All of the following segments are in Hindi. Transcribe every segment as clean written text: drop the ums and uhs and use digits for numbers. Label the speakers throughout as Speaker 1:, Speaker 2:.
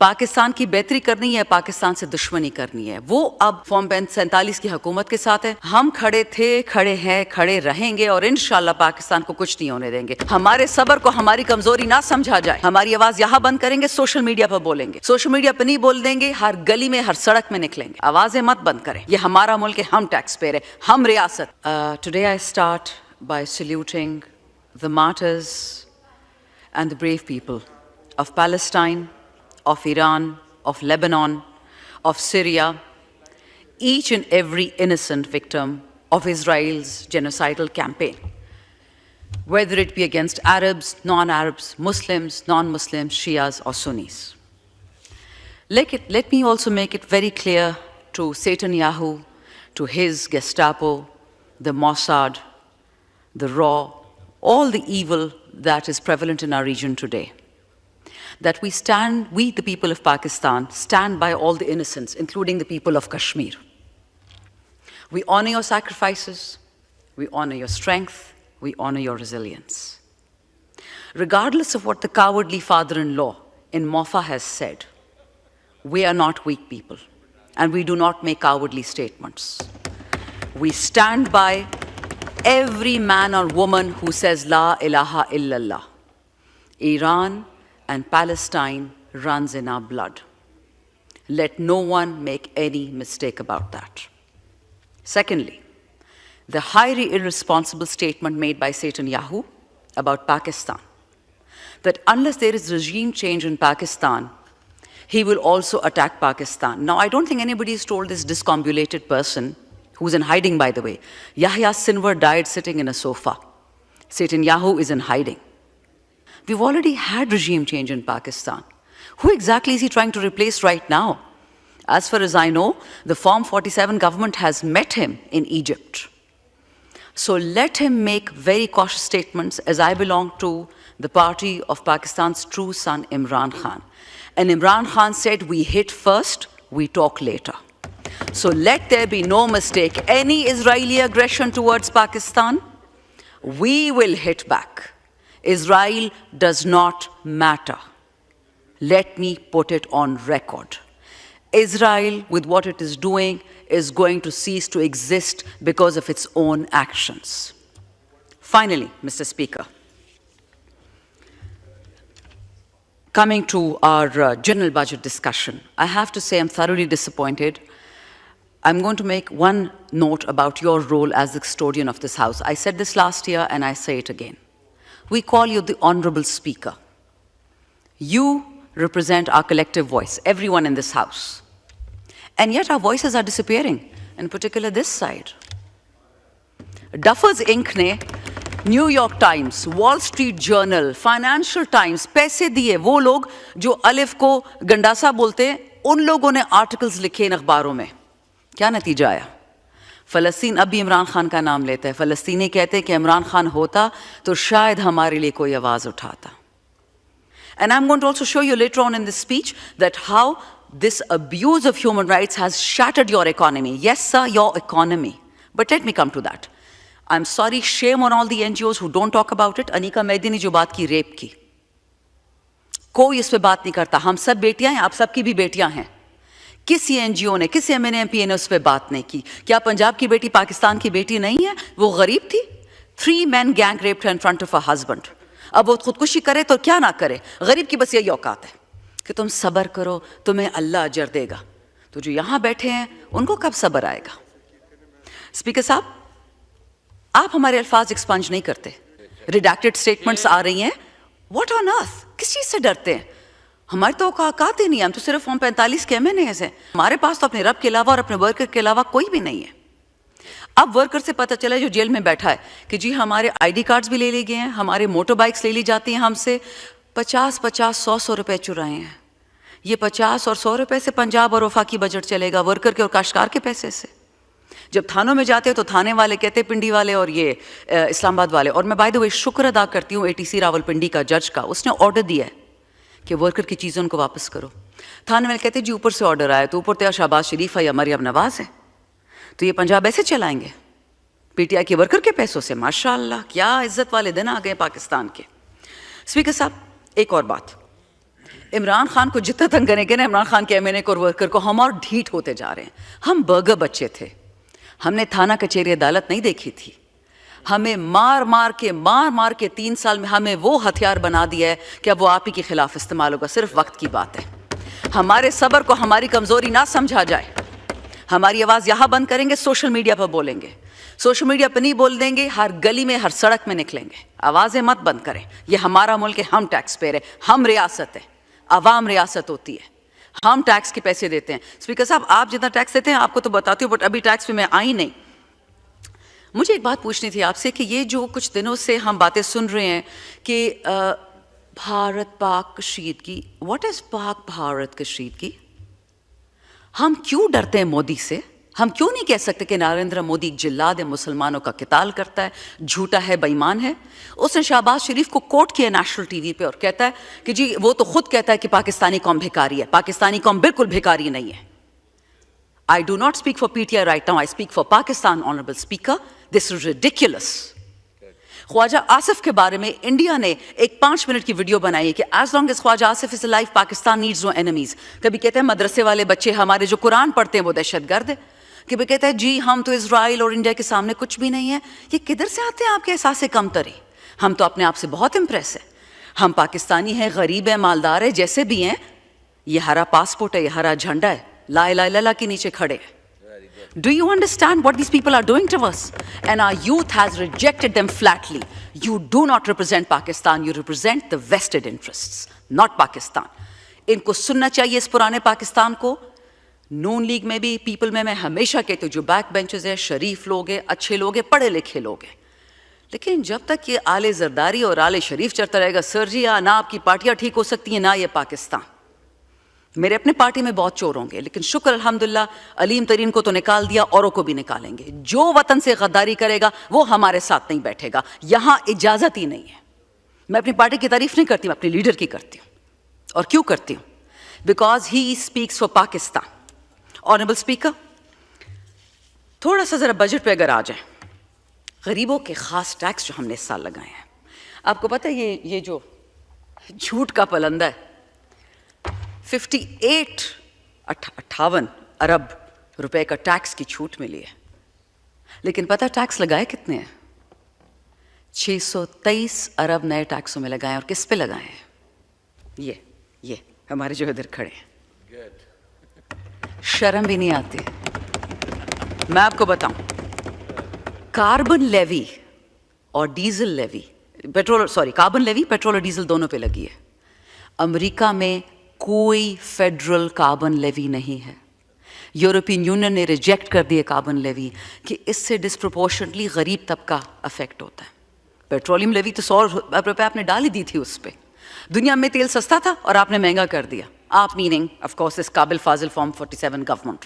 Speaker 1: पाकिस्तान की बेहतरी करनी है, पाकिस्तान से दुश्मनी करनी है। वो अब फॉर्म 47 की हुकूमत के साथ है। हम खड़े थे, खड़े हैं, खड़े रहेंगे और इंशाल्लाह पाकिस्तान को कुछ नहीं होने देंगे। हमारे सब्र को हमारी कमजोरी ना समझा जाए। हमारी आवाज यहाँ बंद करेंगे, सोशल मीडिया पर बोलेंगे। सोशल मीडिया पर नहीं बोल देंगे, हर गली में, हर सड़क में निकलेंगे। आवाजें मत बंद करें। ये हमारा मुल्क है, हम टैक्स पेयर है, हम रियासत। Today I start by saluting the martyrs and the brave people of Palestine, of Iran, of Lebanon, of Syria, each and every innocent victim of Israel's genocidal campaign, whether it be against Arabs, non-Arabs, Muslims, non-Muslims, Shias or Sunnis. Let me also make it very clear to Netanyahu, to his Gestapo, the Mossad, the RAW, all the evil that is prevalent in our region today, that we the people of Pakistan, stand by all the innocents, including the people of Kashmir. We honor your sacrifices, we honor your strength, we honor your resilience. Regardless of what the cowardly father-in-law in Mofa has said, we are not weak people, and we do not make cowardly statements. We stand by every man or woman who says La ilaha illallah. Iran and Palestine runs in our blood. Let no one make any mistake about that. Secondly, the highly irresponsible statement made by Netanyahu about Pakistan, that unless there is regime change in Pakistan, he will also attack Pakistan. Now, I don't think anybody has told this discombobulated person, who's in hiding, by the way. Yahya Sinwar died sitting in a sofa. Netanyahu is in hiding. We've already had regime change in Pakistan. Who exactly is he trying to replace right now? As far as I know, the Form 47 government has met him in Egypt. So let him make very cautious statements, as I belong to the party of Pakistan's true son, Imran Khan. And Imran Khan said, we hit first, we talk later. So let there be no mistake. Any Israeli aggression towards Pakistan, we will hit back. Israel does not matter. Let me put it on record. Israel, with what it is doing, is going to cease to exist because of its own actions. Finally, Mr. Speaker, coming to our general budget discussion, I have to say I'm thoroughly disappointed. I'm going to make one note about your role as the custodian of this House. I said this last year and I say it again. We call you the Honorable Speaker. You represent our collective voice, everyone in this House. And yet our voices are disappearing, in particular this side. Duffers Inc. ने New York Times, Wall Street Journal, Financial Times, पैसे दिए वो लोग जो अलिफ को गंडासा बोलते हैं, उन लोगों ने आर्टिकल्स लिखे इन अखबारों में। क्या नतीजा आया? फ़लस्तीन अब भी इमरान खान का नाम लेता है। फ़लस्तीनी कहते हैं कि इमरान खान होता तो शायद हमारे लिए कोई आवाज़ उठाता। And I'm going to also show you later on in this speech that how this abuse of human rights has shattered your economy. Yes, sir, your economy. But let me come to that. I'm sorry, shame on all the NGOs who don't talk about it. Anika Mehdi ने जो बात की रेप की, कोई इस पे बात नहीं करता। हम सब बेटियां हैं, आप सबकी भी बेटियां हैं। किसी एनजीओ ने, किसी MNMP ने उस पर बात नहीं की। क्या पंजाब की बेटी पाकिस्तान की बेटी नहीं है? वो गरीब थी। 3 men gang raped her in front of her husband. अब वो खुदकुशी करे तो क्या ना करे, गरीब की बस यही औकात है कि तुम सब्र करो, तुम्हें अल्लाह अजर देगा। तो जो यहाँ बैठे हैं उनको कब सब्र आएगा? स्पीकर साहब, आप हमारे अल्फाज एक्सपंज नहीं करते। रिडैक्टेड स्टेटमेंट्स आ रही हैं। What on earth? किस चीज़ से डरते हैं? हमारी तो औकात ही नहीं है। हम तो सिर्फ फॉर्म 45 के MNAs हैं। हमारे पास तो अपने रब के अलावा और अपने वर्कर के अलावा कोई भी नहीं है। अब वर्कर से पता चला जो जेल में बैठा है कि जी हमारे ID कार्ड्स भी ले लिए गए हैं, हमारे मोटर बाइक्स ले ली जाती हैं हमसे, 50-50, 100-100 रुपए चुराए हैं। ये 50 और 100 रुपए से पंजाब और वफाकी बजट चलेगा, वर्कर के और काश्तकार के पैसे से। जब थानों में जाते हैं तो थाने वाले कहते हैं, पिंडी वाले और ये इस्लामाबाद वाले, और मैं बाय द वे शुक्र अदा करती हूँ ATC रावलपिंडी का, जज का, उसने ऑर्डर दिया है कि वर्कर की चीज़ें उनको वापस करो। थाने वाले कहते हैं जी ऊपर से ऑर्डर आया, तो ऊपर तो या शहबाज शरीफ है या मरियम नवाज है, तो ये पंजाब ऐसे चलाएंगे PTI के वर्कर के पैसों से? माशाअल्लाह, क्या इज्जत वाले दिन आ गए पाकिस्तान के। स्पीकर साहब, एक और बात, इमरान खान को जितना तंग करेंगे ना, इमरान खान के एमएनए को और वर्कर को, हम और ढीठ होते जा रहे हैं। हम बर्गर बच्चे थे, हमने थाना कचहरी अदालत नहीं देखी थी। हमें मार मार के 3 साल में हमें वो हथियार बना दिया है कि अब वो आप ही के खिलाफ इस्तेमाल होगा। सिर्फ वक्त की बात है। हमारे सब्र को हमारी कमजोरी ना समझा जाए। हमारी आवाज़ यहाँ बंद करेंगे, सोशल मीडिया पर बोलेंगे। सोशल मीडिया पर नहीं बोल देंगे, हर गली में हर सड़क में निकलेंगे। आवाज़ें मत बंद करें। ये हमारा मुल्क है, हम टैक्स पेयर है, हम रियासत है, अवाम रियासत होती है, हम टैक्स के पैसे देते हैं। स्पीकर साहब, आप जितना टैक्स देते हैं आपको तो बताती हूँ, बट अभी टैक्स पे मैं आई नहीं। मुझे एक बात पूछनी थी आपसे कि ये जो कुछ दिनों से हम बातें सुन रहे हैं कि भारत पाक कशीदगी, व्हाट इज पाक भारत कशीदगी? हम क्यों डरते हैं मोदी से? हम क्यों नहीं कह सकते कि नरेंद्र मोदी एक जिल्लाद है, मुसलमानों का किताल करता है, झूठा है, बेईमान है? उसने शहबाज शरीफ को कोट किया नेशनल टीवी पे और कहता है कि जी वो तो खुद कहता है कि पाकिस्तानी कौम भिखारी है। पाकिस्तानी कौम बिल्कुल भिखारी नहीं है। I do not speak for PTI right now, I speak for Pakistan, Honorable Speaker. This is ridiculous. Khwaja Asif के बारे में इंडिया ने एक 5 मिनट की वीडियो बनाई है कि as long as Khwaja Asif is alive, Pakistan needs no enemies. कभी कहते हैं मदरसे वाले बच्चे हमारे जो कुरान पढ़ते हैं वो दहशतगर्द है। कभी कहते हैं जी हम तो इजराइल और इंडिया के सामने कुछ भी नहीं है। ये किधर से आते हैं आपके एहसास कमतरी? हम तो अपने आप से बहुत इम्प्रेस है। हम पाकिस्तानी हैं, गरीब हैं, मालदार है, जैसे भी हैं। ये हरा पासपोर्ट है, ये हरा झंडा है, ला इलाहा इल्लल्लाह के नीचे खड़े हैं। Do you understand what these people are doing to us? And our youth has rejected them flatly. You do not represent Pakistan, you represent the vested interests, not Pakistan. इनको सुनना चाहिए इस पुराने पाकिस्तान को। नून लीग में भी, पीपल में मैं हमेशा कहती हूँ जो बैक बेंचेस है, शरीफ लोग हैं, अच्छे लोग हैं, पढ़े लिखे लोग हैं। लेकिन जब तक ये आले जरदारी और आले शरीफ चलता रहेगा, सर जी ना आपकी पार्टियाँ ठीक हो सकती हैं ना ये पाकिस्तान। मेरे अपने पार्टी में बहुत चोर होंगे, लेकिन शुक्र अल्हम्दुलिल्लाह अलीम तरीन को तो निकाल दिया, औरों को भी निकालेंगे। जो वतन से गद्दारी करेगा वो हमारे साथ नहीं बैठेगा, यहाँ इजाज़त ही नहीं है। मैं अपनी पार्टी की तारीफ नहीं करती, मैं अपने लीडर की करती हूँ। और क्यों करती हूँ? Because he speaks for Pakistan. Honourable speaker, थोड़ा सा ज़रा बजट पे अगर आ जाए, गरीबों के ख़ास टैक्स जो हमने इस साल लगाए हैं, आपको पता है ये जो झूठ का पलंदा है, 58 अरब रुपए का टैक्स की छूट मिली है। लेकिन पता टैक्स लगाए कितने हैं? 623 अरब नए टैक्सों में लगाए। और किस पे लगाए हैं? ये हमारे जो इधर खड़े हैं। शर्म भी नहीं आती। मैं आपको बताऊं, कार्बन लेवी और diesel levy, carbon levy petrol और डीजल दोनों पे लगी है। अमेरिका में कोई फेडरल कार्बन लेवी नहीं है। यूरोपियन यूनियन ने रिजेक्ट कर दिया कार्बन लेवी कि इससे डिस्प्रोपोर्शनटली गरीब तबका अफेक्ट होता है। पेट्रोलियम लेवी तो 100 रुपये आपने डाल ही दी थी उस पर। दुनिया में तेल सस्ता था और आपने महंगा कर दिया। आप मीनिंग ऑफ कोर्स इस काबिल फाजिल फॉर्म 47 गवर्नमेंट।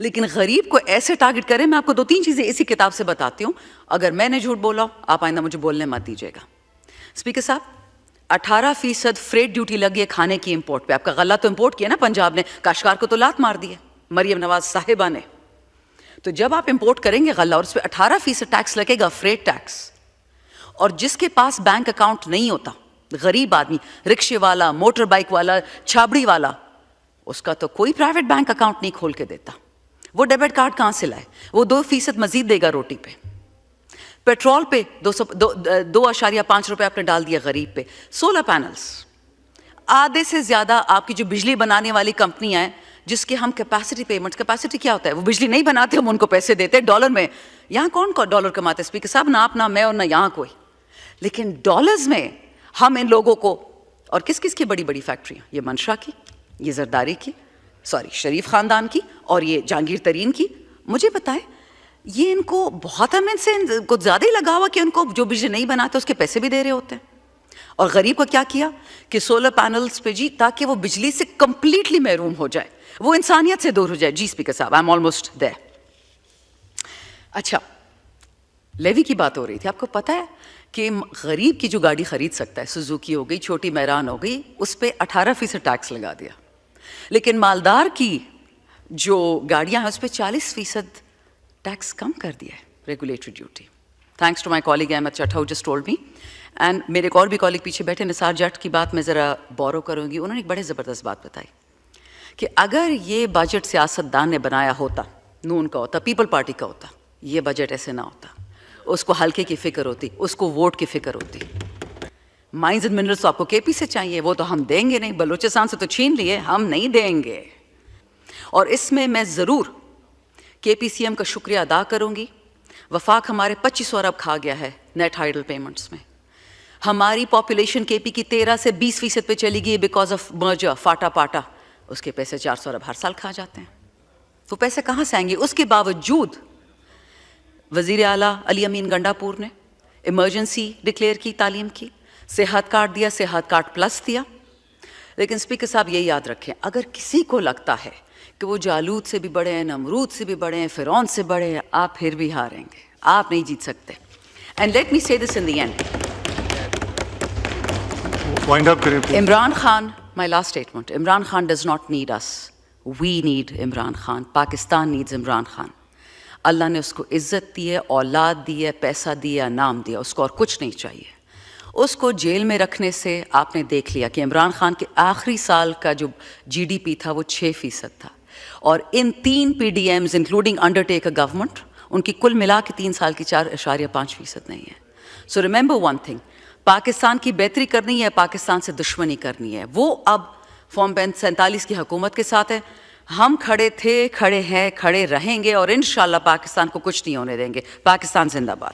Speaker 1: लेकिन गरीब को ऐसे टारगेट करें। मैं आपको 2-3 चीज़ें इसी किताब से बताती हूँ। अगर मैंने झूठ बोला आप आइंदा मुझे बोलने मत दीजिएगा। स्पीकर साहब, 18% फ्रेट ड्यूटी लगी है खाने की इंपोर्ट पे। आपका गला तो इंपोर्ट किया ना पंजाब ने, काश्तकार को तो लात मार दी है मरियम नवाज साहिबा ने। तो जब आप इंपोर्ट करेंगे गला और उस पर 18% टैक्स लगेगा, फ्रेट टैक्स, और जिसके पास बैंक अकाउंट नहीं होता, गरीब आदमी, रिक्शे वाला, मोटर बाइक वाला, छाबड़ी वाला, उसका तो कोई प्राइवेट बैंक अकाउंट नहीं खोल के देता। वो डेबिट कार्ड कहाँ से लाए? वो 2% मजीद देगा रोटी पे। पेट्रोल पे 2.5 रुपये आपने डाल दिया गरीब पे। सोलर पैनल्स, आधे से ज़्यादा आपकी जो बिजली बनाने वाली कंपनियां हैं जिसके हम कैपेसिटी पेमेंट, कैपेसिटी क्या होता है? वो बिजली नहीं बनाते, हम उनको पैसे देते हैं डॉलर में। यहाँ कौन डॉलर कमाते? स्पीकर साहब, ना आप, ना मैं और ना यहाँ कोई। लेकिन डॉलर्स में हम इन लोगों को, और किस किस की बड़ी बड़ी फैक्ट्रियाँ, ये मंशा की, ये जरदारी की, शरीफ ख़ानदान की, और ये जहांगीर तरीन की, मुझे बताएं ये इनको बहुत, हम इनसे कुछ ज़्यादा ही लगा हुआ कि उनको जो बिजली नहीं बनाते उसके पैसे भी दे रहे होते हैं। और गरीब को क्या किया कि सोलर पैनल्स पे जी, ताकि वो बिजली से कंप्लीटली महरूम हो जाए, वो इंसानियत से दूर हो जाए। जी स्पीकर साहब, आई एम ऑलमोस्ट देयर। अच्छा, लेवी की बात हो रही थी। आपको पता है कि गरीब की जो गाड़ी खरीद सकता है, सुजुकी हो गई, छोटी मैरान हो गई, उस पर 18% टैक्स लगा दिया। लेकिन मालदार की जो गाड़ियां हैं उस पर 40% टैक्स कम कर दिया है, regulatory duty. Thanks to my colleague Ahmed Chattha who just told me. And मेरे एक और भी कॉलीग पीछे बैठे, निसार जट की बात मैं ज़रा बोरो करूँगी। उन्होंने एक बड़े ज़बरदस्त बात बताई कि अगर ये बजट सियासतदान ने बनाया होता, नून का होता, पीपल पार्टी का होता, ये बजट ऐसे ना होता। उसको हल्के की फ़िक्र होती, उसको वोट की फ़िक्र होती। माइंस एंड मिनरल्स तो आपको केपी से चाहिए, वो तो हम देंगे नहीं, बलूचिस्तान से तो छीन लिए, हम नहीं देंगे। और इसमें मैं ज़रूर KPCM का शुक्रिया अदा करूँगी। वफाक हमारे 2500 अरब खा गया है नेट हाइडल पेमेंट्स में। हमारी पॉपुलेशन KP की 13 से 20% पे चली गई बिकॉज ऑफ मर्जर, फाटा पाटा। उसके पैसे 400 अरब हर साल खा जाते हैं। वो पैसे कहाँ से आएंगे? उसके बावजूद वज़ीर आला अली अमीन गंडापुर ने इमरजेंसी डिक्लेयर की, तालीम की, सेहत कार्ड दिया, सेहत कार्ड प्लस दिया। लेकिन स्पीकर साहब ये याद रखें, अगर किसी को लगता है कि वो जालूद से भी बड़े हैं, नमरूद से भी बड़े हैं, फ़िरौन से बड़े हैं, आप फिर भी हारेंगे, आप नहीं जीत सकते। एंड लेट मी से this in the end,
Speaker 2: Wind up करें please.
Speaker 1: Imran Khan, my last statement, Imran Khan does not need us. We need Imran Khan. Pakistan needs Imran Khan. अल्लाह ने उसको इज़्ज़त दी है, औलाद दी है, पैसा दिया, नाम दिया, उसको और कुछ नहीं चाहिए। उसको जेल में रखने से आपने देख लिया कि इमरान खान के आखिरी साल का जो GDP था वो 6% था, और इन 3 PDMs इंक्लूडिंग अंडरटेकर गवर्नमेंट, उनकी कुल मिला के 3 साल की 4.5% नहीं है। So remember one thing, Pakistan की बेहतरी करनी है, पाकिस्तान से दुश्मनी करनी है। वो अब फॉर्म 47 की हुकूमत के साथ है। हम खड़े थे, खड़े हैं, खड़े रहेंगे और इंशाल्लाह पाकिस्तान को कुछ नहीं होने देंगे। पाकिस्तान जिंदाबाद।